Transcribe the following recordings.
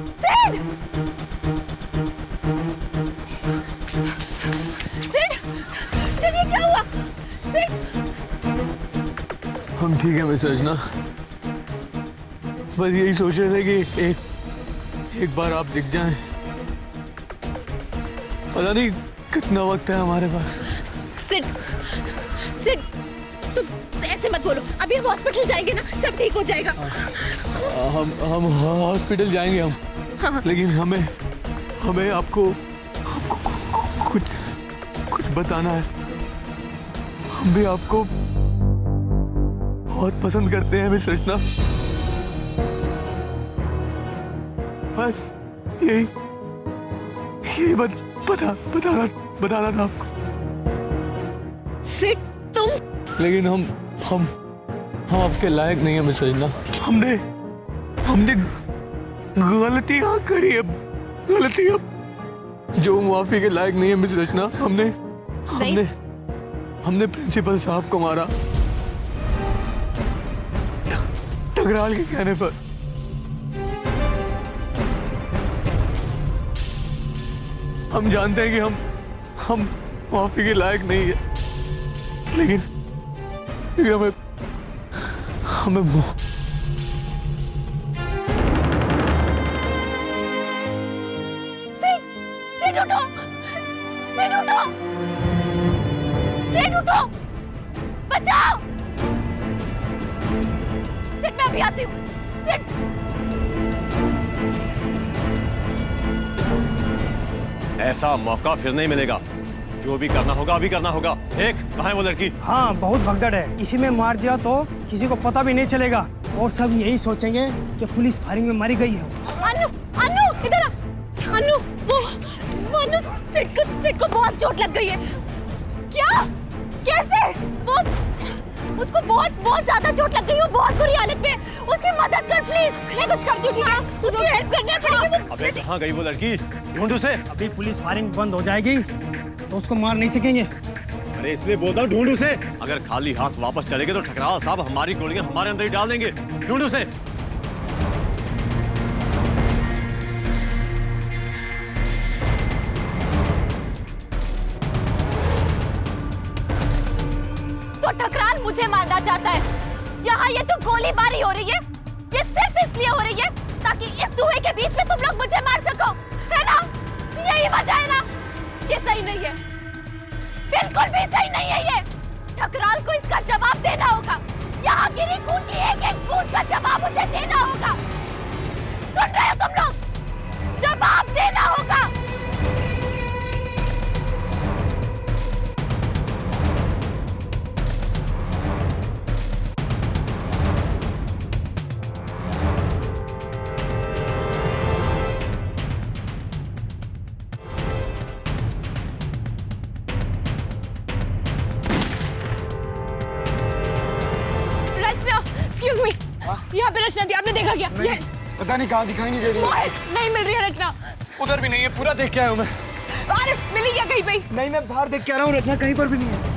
सिड! सिड! सिड, ये क्या हुआ? सिड! हम ठीक है मिस रचना, बस यही सोच रहे थे कि एक बार आप दिख जाएं। पता नहीं कितना वक्त है हमारे पास। सिड, सिड, तुम ऐसे मत बोलो। अभी हम हॉस्पिटल जाएंगे ना, सब ठीक हो जाएगा। हम हॉस्पिटल जाएंगे हम। हाँ। लेकिन हमें आपको कुछ बताना है। हम भी आपको बहुत पसंद करते हैं मिस रचना। बस यही बताना था आपको। सिड, तुम। लेकिन हम आपके लायक नहीं है मिस रचना। हमने गलतियां करी है, गलतियां जो माफी के लायक नहीं है मिस रचना। हमने प्रिंसिपल साहब को मारा टकराल के कहने पर। हम जानते हैं कि हम माफी के लायक नहीं है, लेकिन हमें सिड उठो, सिड उठो, सिड उठो, बचाओ। सिड, मैं अभी आती हूँ। सिड, ऐसा मौका फिर नहीं मिलेगा। जो भी करना होगा अभी करना होगा। एक, कहाँ है वो लड़की? हाँ, बहुत भगदड़ है। किसी ने मार दिया तो किसी को पता भी नहीं चलेगा और सब यही सोचेंगे कि पुलिस फायरिंग में मारी गई है। अनु, अनु, इधर आ। अनु, वो अनु, सिड को बहुत चोट लग गई है। क्या? कैसे? वो उसको बहुत ज्यादा चोट लग गई है, वो बहुत बुरी हालत में है। उसकी मदद कर प्लीज। मैं कुछ करती हूँ, ठीक है? उसकी हेल्प करनी पड़ेगी। अबे कहाँ गई वो लड़की? ढूंढ उसे। अभी पुलिस फायरिंग बंद हो जाएगी तो उसको मार नहीं सकेंगे। अरे इसलिए बोलता हूँ ढूंढ उसे। अगर खाली हाथ वापस चलेंगे तो ठकराल साहब हमारी गोलियां हमारे अंदर ही डाल देंगे। ढूंढ उसे। तो ठकराल मुझे मारना चाहता है। यहाँ ये जो गोलीबारी हो रही है, ये सिर्फ इसलिए हो रही है ताकि इस धुएं के बीच में तुम लोग मुझे मार सको, है ना? यही वजह है ना? ये सही नहीं है, बिल्कुल भी सही नहीं है ये। ठकराल को इसका जवाब देना होगा। यहाँ गिरी खून की एक एक बूंद का जवाब उसे देना होगा। सुन रहे हो तुम लोग? जवाब देना होगा। एक्सक्यूज मी, यहाँ पे रचना थी, आपने देखा क्या? ये पता नहीं कहाँ, दिखाई नहीं दे रही है। नहीं मिल रही है रचना। उधर भी नहीं है, पूरा देख के आया हूँ मैं। अरे मिली क्या कहीं पे? नहीं, मैं बाहर देख के आ रहा हूँ, रचना कहीं पर भी नहीं है।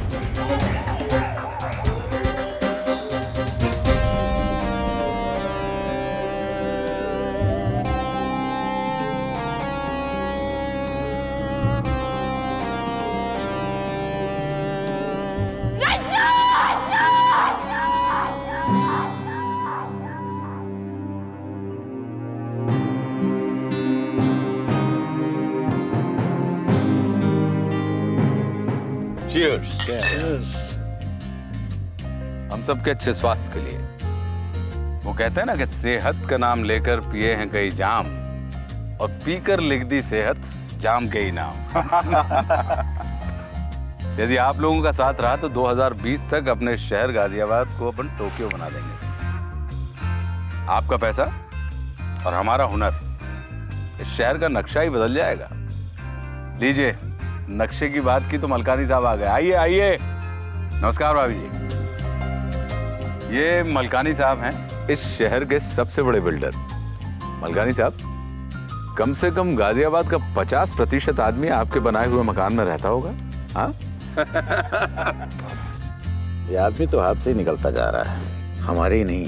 Cheers. हम सबके अच्छे स्वास्थ्य के लिए। वो कहते हैं ना कि सेहत का नाम लेकर पिए हैं कई जाम और पीकर लिख दी सेहत जाम के ही नाम। यदि आप लोगों का साथ रहा तो 2020 तक अपने शहर गाजियाबाद को अपन टोक्यो बना देंगे। आपका पैसा और हमारा हुनर इस शहर का नक्शा ही बदल जाएगा। लीजिए, नक्शे की बात की तो मलकानी साहब आ गए। आइए आइए। नमस्कार भाभी जी। ये मलकानी साहब हैं इस शहर के सबसे बड़े बिल्डर। मलकानी साहब, कम से कम गाजियाबाद का 50% आदमी आपके बनाए हुए मकान में रहता होगा। हाँ? ये आदमी तो हाथ से ही निकलता जा रहा है, हमारे ही नहीं,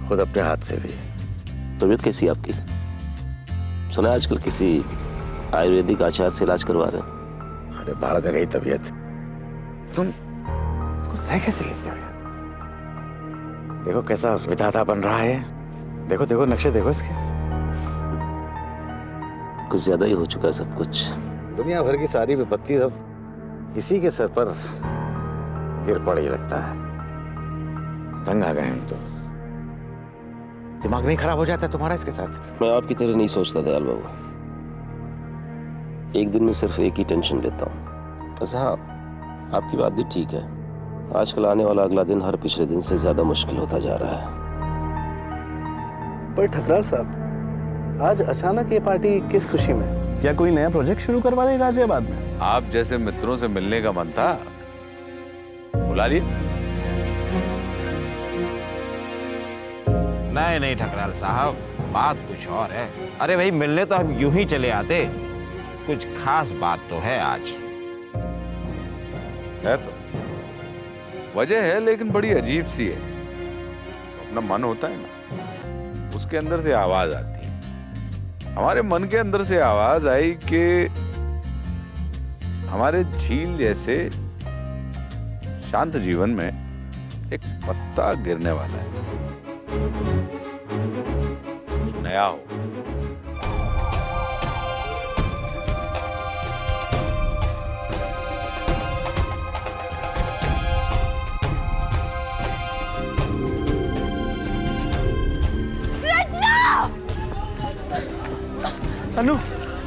खुद अपने हाथ से भी। तबीयत कैसी है आपकी? सुना आजकल किसी आयुर्वेदिक आचार्य से इलाज करवा रहे हैं। अरे बाढ़ में गई तबीयत। तुम इसको सह कैसे लेते हो यार? देखो कैसा विधाता बन रहा है। देखो देखो नक्शे देखो इसके। कुछ ज्यादा ही हो चुका है सब कुछ। दुनिया भर की सारी विपत्ति सब इसी के सर पर गिर पड़ी लगता है। तंग आ गए हम तो। दिमाग नहीं खराब हो जाता तुम्हारा इसके साथ? मैं आपकी तरह नहीं सोचता दयाल बाबू। एक दिन में सिर्फ एक ही टेंशन लेता हूँ। वैसे हाँ, आपकी बात भी ठीक है। आजकल आने वाला अगला दिन हर पिछले दिन से ज्यादा मुश्किल होता जा रहा है। पर ठकराल साहब, आज अचानक ये पार्टी किस खुशी में? क्या कोई नया प्रोजेक्ट शुरू करवा रहे गाजियाबाद में? आप जैसे मित्रों से मिलने का मन था, बुला लिए। नहीं नहीं ठकराल साहब, बात कुछ और है। अरे भाई, मिलने तो हम यूं ही चले आते। कुछ खास बात तो है आज। है तो वजह है, लेकिन बड़ी अजीब सी है। अपना मन होता है ना, उसके अंदर से आवाज आती है। हमारे मन के अंदर से आवाज आई कि हमारे झील जैसे शांत जीवन में एक पत्ता गिरने वाला है। कुछ नया हो। अनु,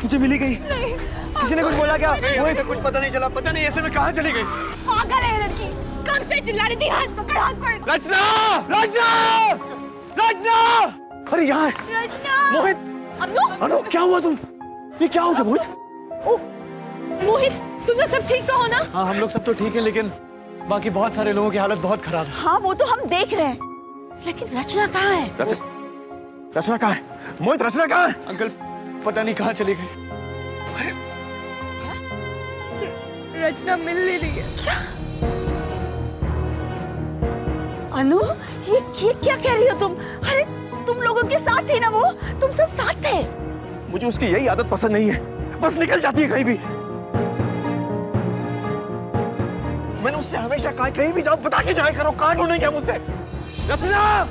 तुझे मिली गई? नहीं। किसी ने कुछ बोला क्या? वही तो कुछ पता नहीं चला। पता नहीं ऐसे में कहाँ चली गई। पागल है लड़की, कब से चिल्ला रही थी हाथ पकड़ हाथ पकड़। रचना! रचना! रचना! अरे यार! रचना! मोहित! अनु! अनु, क्या हुआ तुम? ये क्या हो गया मोहित? मोहित, तुम लोग सब ठीक तो हो ना? हाँ, हम लोग सब तो ठीक है, लेकिन बाकी बहुत सारे लोगों की हालत बहुत खराब है। हाँ, वो तो हम देख रहे हैं, लेकिन रचना कहाँ है? रचना कहाँ है? मोहित, रचना कहाँ है? अंकल, पता नहीं कहाँ चली गई। रचना मिल नहीं रही है। क्या? अनु, ये क्या कह रही हो तुम? अरे तुम लोगों के साथ थे ना वो? तुम सब साथ थे। मुझे उसकी यही आदत पसंद नहीं है, बस निकल जाती है कहीं भी। मैंने उससे हमेशा कहा कहीं भी जाओ बता के जाया करो, कहाँ ढूंढने क्या मुझसे? रचना!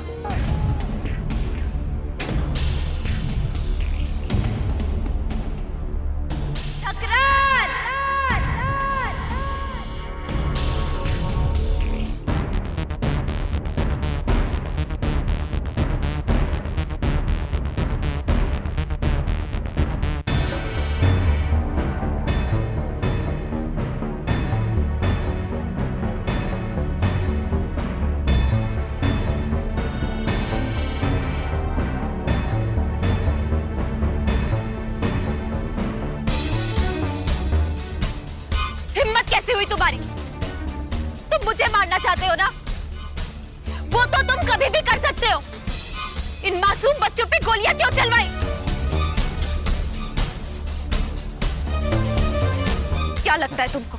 तुम्हारी, तुम मुझे मारना चाहते हो ना? वो तो तुम कभी भी कर सकते हो। इन मासूम बच्चों पे गोलियां क्यों चलवाई? क्या लगता है तुमको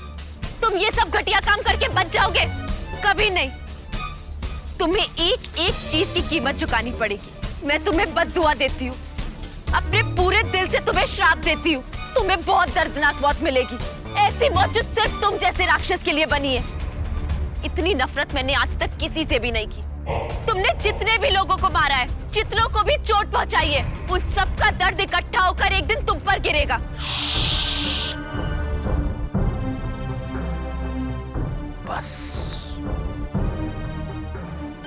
तुम ये सब घटिया काम करके बच जाओगे? कभी नहीं। तुम्हें एक एक चीज की कीमत चुकानी पड़ेगी। मैं तुम्हें बद्दुआ देती हूँ, अपने पूरे दिल से तुम्हें श्राप देती हूँ। तुम्हें बहुत दर्दनाक मौत मिलेगी, ऐसी मौत जो सिर्फ तुम जैसे राक्षस के लिए बनी है। इतनी नफरत मैंने आज तक किसी से भी नहीं की। तुमने जितने भी लोगों को मारा है, जितनों को भी चोट पहुंचाई है, उन सबका दर्द इकट्ठा होकर एक दिन तुम पर गिरेगा। बस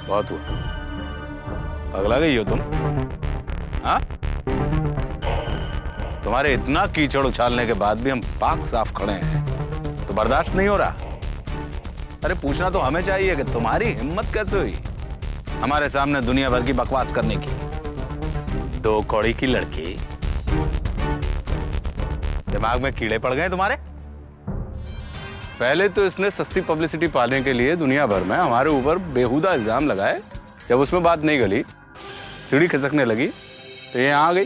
बहुत हुआ। पगला गई हो तुम? हाँ? तुम्हारे इतना कीचड़ उछालने के बाद भी हम पाक साफ खड़े हैं तो बर्दाश्त नहीं हो रहा। अरे पूछना तो हमें चाहिए कि तुम्हारी हिम्मत कैसे हुई हमारे सामने दुनिया भर की बकवास करने की। दो कौड़ी की लड़की, दिमाग में कीड़े पड़ गए तुम्हारे। पहले तो इसने सस्ती पब्लिसिटी पाने के लिए दुनिया भर में हमारे ऊपर बेहुदा इल्जाम लगाए। जब उसमें बात नहीं गली, सीढ़ी खिसकने लगी तो ये आ गई।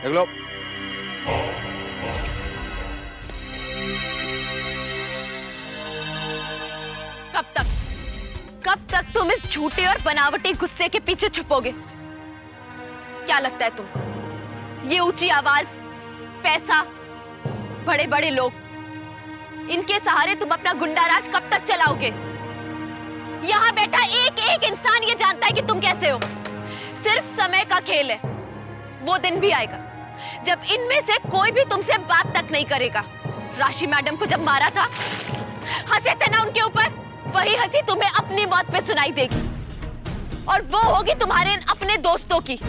देख लो, कब तक तुम इस झूठे और बनावटी गुस्से के पीछे छुपोगे? क्या लगता है तुमको? ये ऊंची आवाज, पैसा, बड़े बड़े लोग, इनके सहारे तुम अपना गुंडाराज कब तक चलाओगे? यहाँ बैठा एक एक इंसान ये जानता है कि तुम कैसे हो। सिर्फ समय का खेल है। वो दिन भी आएगा जब इनमें से कोई भी तुमसे बात तक नहीं करेगा। राशि मैडम को जब मारा था, हंसे थे ना उनके ऊपर, वही हंसी तुम्हें अपनी मौत पे सुनाई देगी, और वो होगी तुम्हारे अपने दोस्तों की।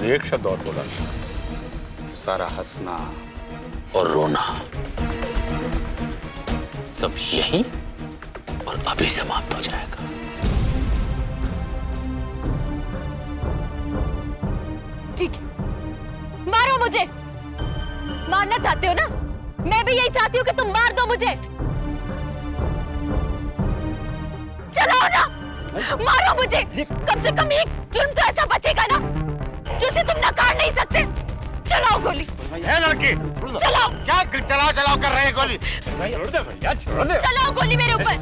एक शब्द और बोला, सारा हंसना और रोना सब यहीं और अभी समाप्त हो जाएगा। ठीक है, मारो मुझे। मारना चाहते हो ना? मैं भी यही चाहती हूँ कि तुम मार दो मुझे। चलो ना, मारो मुझे। कम से कम एक जुर्म तो ऐसा बचेगा ना जिसे तुम नकार नहीं सकते। चलाओ गोली। है लड़की, चलाओ। क्या चलाओ चलाओ कर रहे हैं गोली? छोड़ दे भैया, छोड़ दे। चलाओ गोली मेरे ऊपर।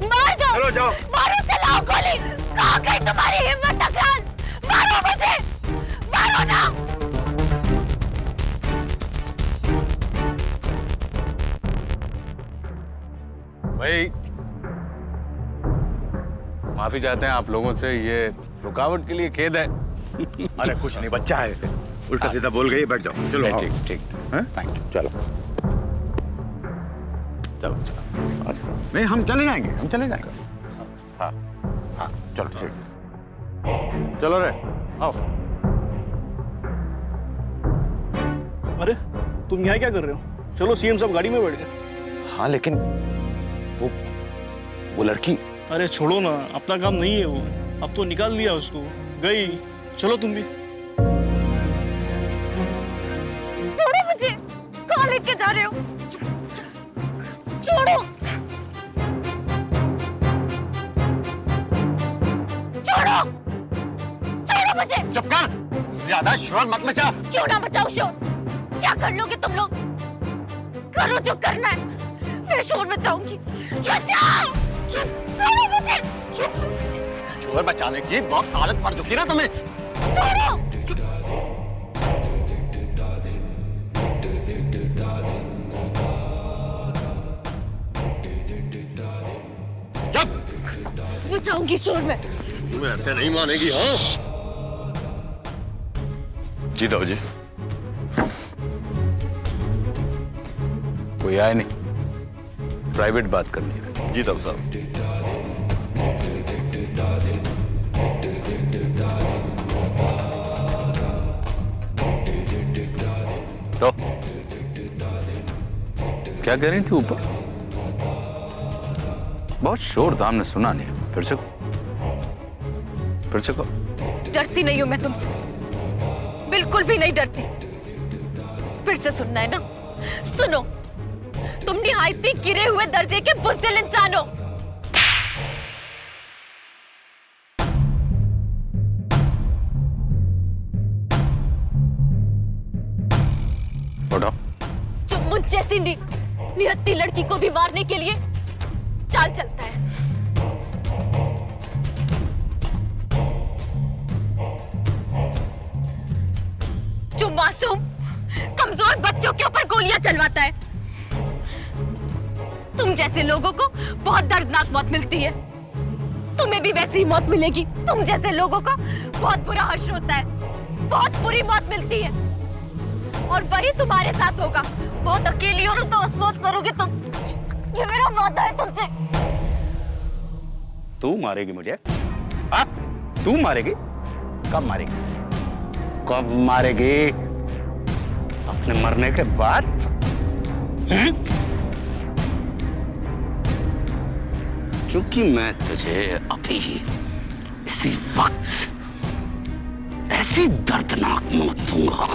मार दो। चलो जाओ। मारो, चलाओ गोली। कहाँ गई तुम्हारी हिम्मत टकराल? मारो मुझे, मारो ना। भाई माफी चाहते हैं आप लोगों से, ये रुकावट के लिए खेद है। अरे कुछ नहीं, बच्चा है, उल्टा सीधा बोल गई। बैठ जाओ, चलो। ठीक ठीक, थैंक यू। चलो चलो चलो। अच्छा, नहीं हम चले जाएंगे, हम चले जाएंगे। हाँ हाँ चलो ठीक। चलो रे, आओ। अरे तुम यहाँ क्या कर रहे हो? चलो सीएम साहब गाड़ी में बैठ गए। हाँ लेकिन वो लड़की। अरे छोड़ो ना, अपना काम नहीं है वो। अब तो निकाल दिया उसको, गई। चलो तुम भी। छोड़ो मुझे। कहाँ लेके जा रहे हो? छोड़ो, छोड़ो, छोड़ो मुझे। चुप कर, ज्यादा शोर मत मचा। क्यों ना मचाओ शोर? क्या कर लोगे तुम लोग? करो जो करना है, मैं शोर मचाऊंगी। बचाओ, छोड़ो मुझे। शोर मचाने की बहुत आदत पड़ चुकी ना तुम्हें। छोड़ो। बचाऊंगी शोर में। तुम्हें ऐसे नहीं मानेगी। हाँ जी दो जी। कोई आया नहीं, प्राइवेट बात करनी है। जी दाऊ साहब। तो क्या कह रही थी ऊपर? बहुत शोर था, हमने सुना नहीं। फिर से कहो। डरती नहीं हूं मैं तुमसे, बिल्कुल भी नहीं डरती। फिर से सुनना है ना? सुनो, तुम निहायती गिरे हुए दर्जे के बुज़दिल इंसान हो। जो मुझ जैसी निहत्ती लड़की को भी मारने के लिए चाल चलता है। जो मासूम कमजोर बच्चों के ऊपर गोलियां चलवाता है। तुम जैसे लोगों को बहुत दर्दनाक मौत मिलती है, तुम्हें भी वैसी ही मौत मिलेगी। तुम जैसे लोगों को बहुत बुरा हश्र होता है, बहुत बुरी मौत मिलती है, और वही तुम्हारे साथ होगा। बहुत अकेली और उदास मौत मरोगे तुम। ये मेरा वादा है तुमसे। तू मारेगी मुझे? हाँ? तू मारेगी? कब मारेगी? कब मारेगी? अपने मरने के बाद? क्योंकि मैं तुझे अभी इसी वक्त ऐसी दर्दनाक मौत दूंगा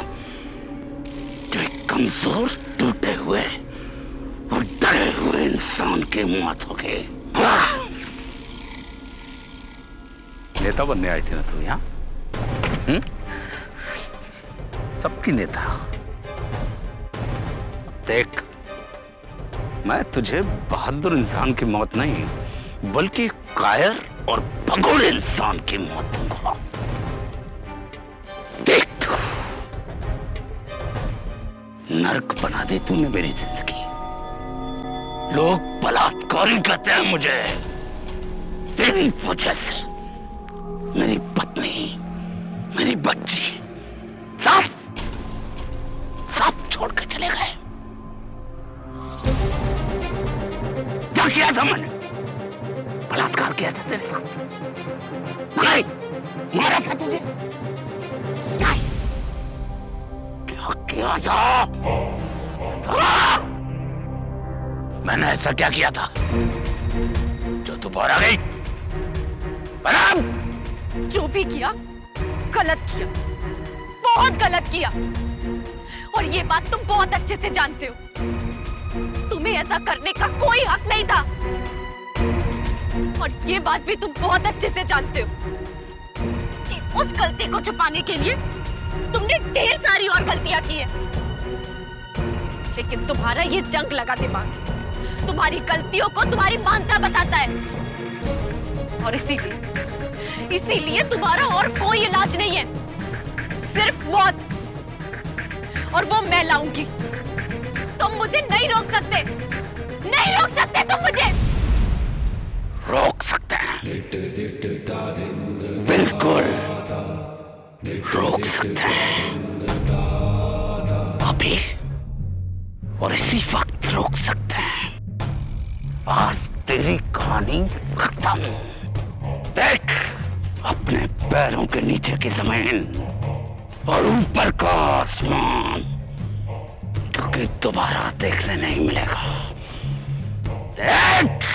जो एक कमजोर, टूटे हुए और डरे हुए इंसान की मौत हो गई। नेता बनने आई थी ना तू यहाँ? सबकी नेता। देख, मैं तुझे बहादुर इंसान की मौत नहीं, बल्कि कायर और भगोड़े इंसान की मौत दूंगा। देख तू, नर्क बना दी तूने मेरी जिंदगी। लोग बलात्कारी कहते हैं मुझे। तेरी वजह से मेरी पत्नी, मेरी बच्ची सब छोड़ के चले गए। क्या किया था मैंने? बलात्कार किया था तेरे साथ? नहीं, मारा था तुझे? नहीं, क्या किया था? मैंने ऐसा क्या किया था जो तू बाहर आ गई? जो भी किया गलत किया, बहुत गलत किया, और ये बात तुम बहुत अच्छे से जानते हो। तुम्हें ऐसा करने का कोई हक नहीं था, और ये बात भी तुम बहुत अच्छे से जानते हो कि उस गलती को छुपाने के लिए तुमने ढेर सारी और गलतियां की है। लेकिन तुम्हारा ये जंग लगा दिमाग तुम्हारी गलतियों को तुम्हारी मानता बताता है, और इसीलिए तुम्हारा और कोई इलाज नहीं है, सिर्फ मौत, और वो मैं लाऊंगी। तुम मुझे नहीं रोक सकते, नहीं रोक सकते तुम मुझे। रोक सकते हैं, बिल्कुल रोक सकते हैं, अभी और इसी वक्त रोक सकते हैं। आज तेरी कहानी खत्म। देख अपने पैरों के नीचे की जमीन और ऊपर का आसमान, क्योंकि दोबारा देखने नहीं मिलेगा। देख,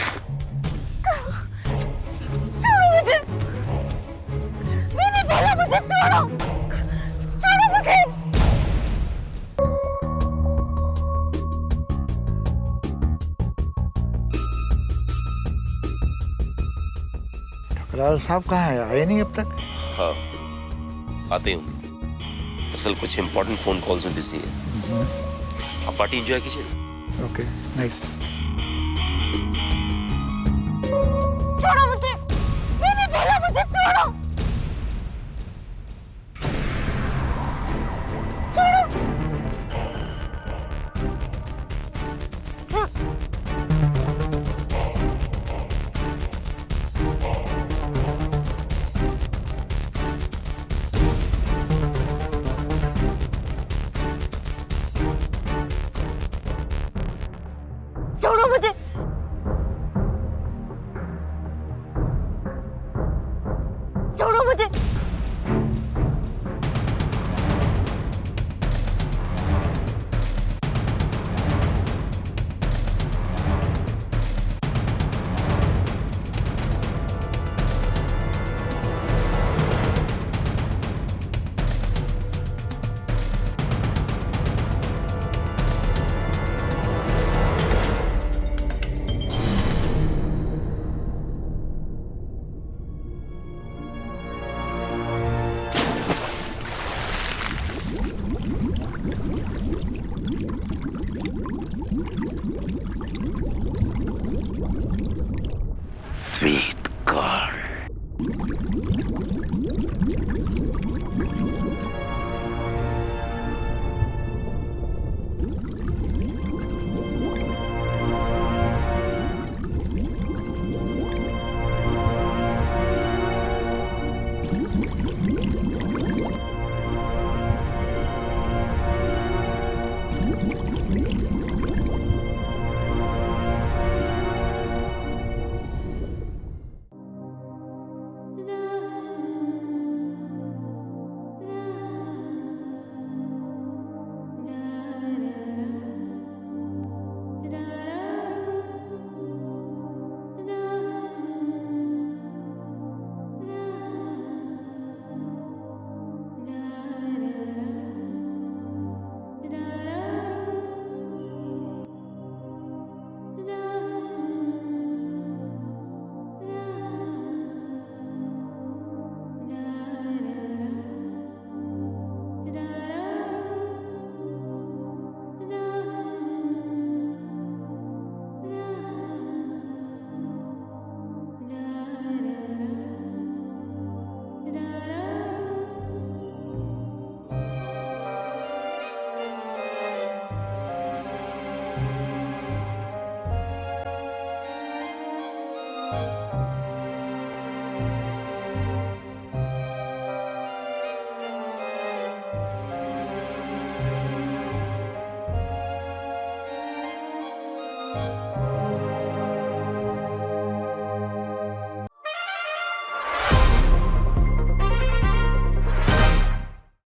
छोड़ो मुझे, मैंने बोला मुझे छोड़ो, छोड़ो मुझे। ठकराल साहब कहाँ है? आए नहीं अब तक? हाँ, आते हूँ। दरअसल कुछ इंपॉर्टेंट फोन कॉल्स में बिजी है। आप पार्टी एंजॉय कीजिए। Okay, nice. छोड़ो मुझे, मैंने बोला मुझे छोड़ो, छोड़ो मुझे।